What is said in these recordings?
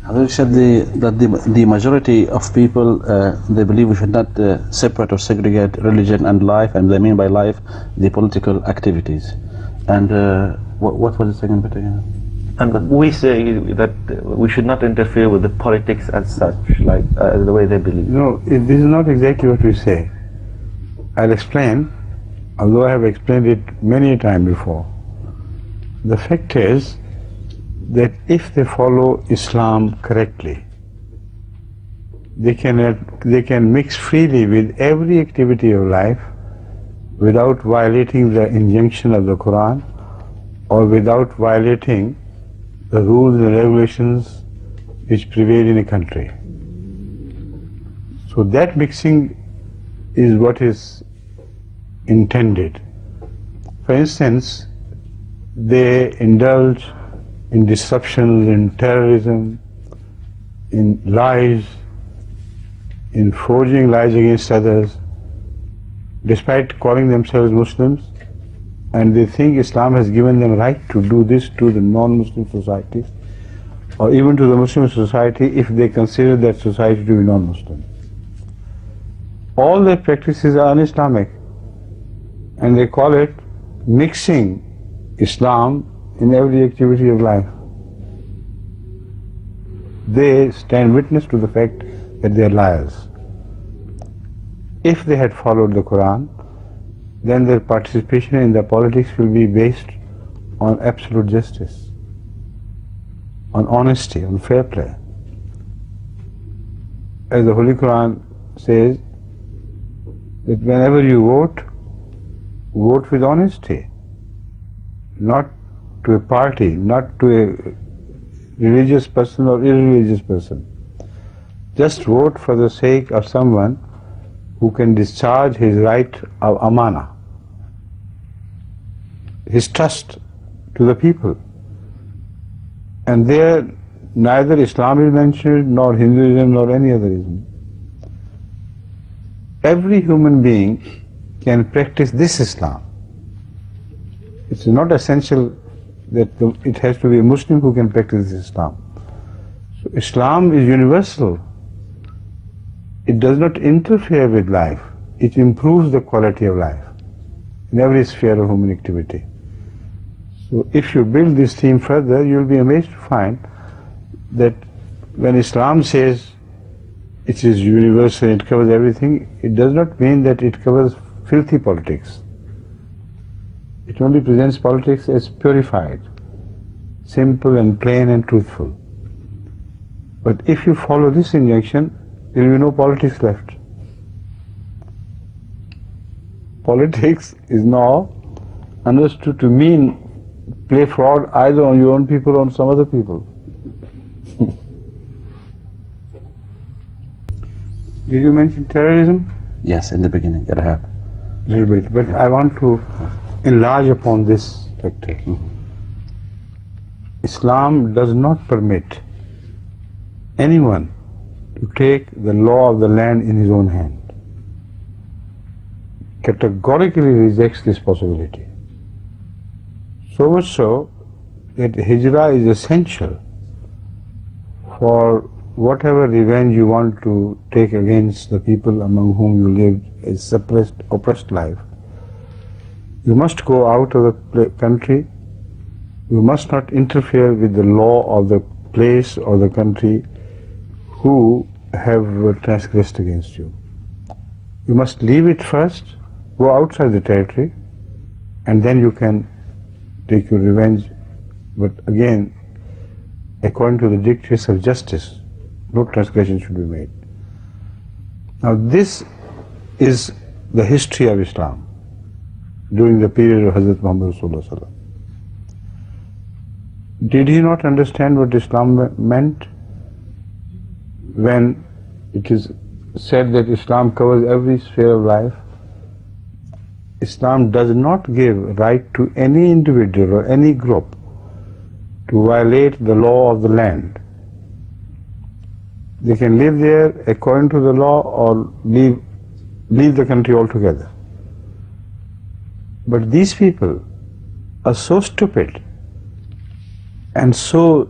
You said that the majority of people they believe we should not separate or segregate religion and life, and they mean by life the political activities. And what was the second bit again? And we say that we should not interfere with the politics as such, like the way they believe. No, this is not exactly what we say. I'll explain, although I have explained it many times before. The fact is that if they follow Islam correctly, they can mix freely with every activity of life without violating the injunction of the Quran or without violating the rules and regulations which prevail in a country. So that mixing is what is intended. For instance, they indulge in disruptions, in terrorism, in lies, in forging lies against others, despite calling themselves Muslims, and they think Islam has given them right to do this to the non-Muslim societies, or even to the Muslim society if they consider that society to be non-Muslim. All their practices are un-Islamic, and they call it mixing Islam in every activity of life. They stand witness to the fact that they are liars. If they had followed the Quran, then their participation in the politics will be based on absolute justice, on honesty, on fair play. As the Holy Quran says, that whenever you vote, vote with honesty, not to a party, not to a religious person or irreligious person. Just vote for the sake of someone who can discharge his right of amana, his trust to the people. And there neither Islam is mentioned, nor Hinduism, nor any other ism. Every human being can practice this Islam. It's not essential that it has to be a Muslim who can practice Islam. So Islam is universal. It does not interfere with life. It improves the quality of life in every sphere of human activity. So if you build this theme further, you'll be amazed to find that when Islam says it is universal, it covers everything, it does not mean that it covers filthy politics. It only presents politics as purified, simple and plain and truthful. But if you follow this injunction, there will be no politics left. Politics is now understood to mean play fraud either on your own people or on some other people. Did you mention terrorism? Yes, in the beginning, it happened. A little bit, but I want to enlarge upon this factor. Islam does not permit anyone to take the law of the land in his own hand. Categorically rejects this possibility. So much so that hijrah is essential for whatever revenge you want to take against the people among whom you live a suppressed, oppressed life. You must go out of the country. You must not interfere with the law of the place or the country who have transgressed against you. You must leave it first, go outside the territory, and then you can take your revenge. But again, according to the dictates of justice, no transgression should be made. Now this is the history of Islam during the period of Hazrat Muhammad Sallallahu Alaihi Wasallam. Did he not understand what Islam meant when it is said that Islam covers every sphere of life? Islam does not give right to any individual or any group to violate the law of the land. They can live there according to the law or leave the country altogether. But these people are so stupid and so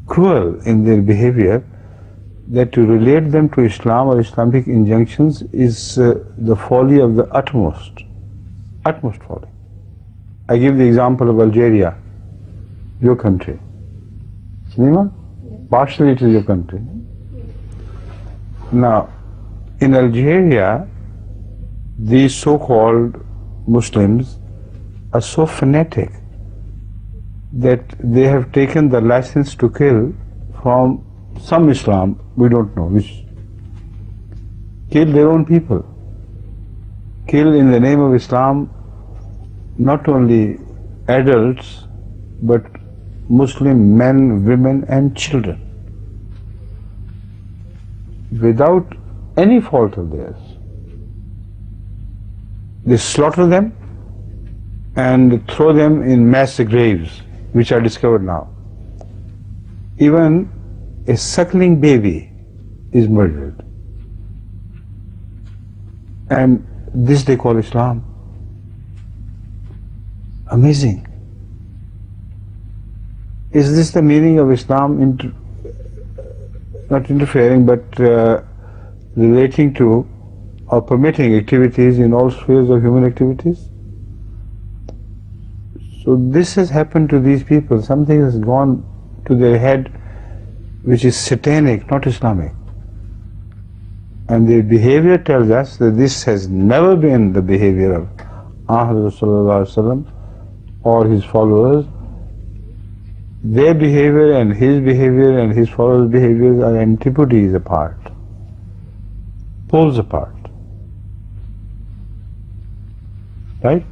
cruel in their behavior that to relate them to Islam or Islamic injunctions is the folly of the utmost folly. I give the example of Algeria, your country. Cinema? Partially it is your country. Now, in Algeria, these so-called Muslims are so fanatic that they have taken the license to kill from some Islam, we don't know which, kill their own people, kill in the name of Islam not only adults but Muslim men, women and children without any fault of theirs. They slaughter them and throw them in mass graves, which are discovered now. Even a suckling baby is murdered. And this they call Islam. Amazing. Is this the meaning of Islam? Not interfering, but relating to or permitting activities in all spheres of human activities? So this has happened to these people. Something has gone to their head which is satanic, not Islamic. And their behavior tells us that this has never been the behavior of Ahmad or his followers. Their behavior and his followers' behaviors are antipodes apart, poles apart. Right?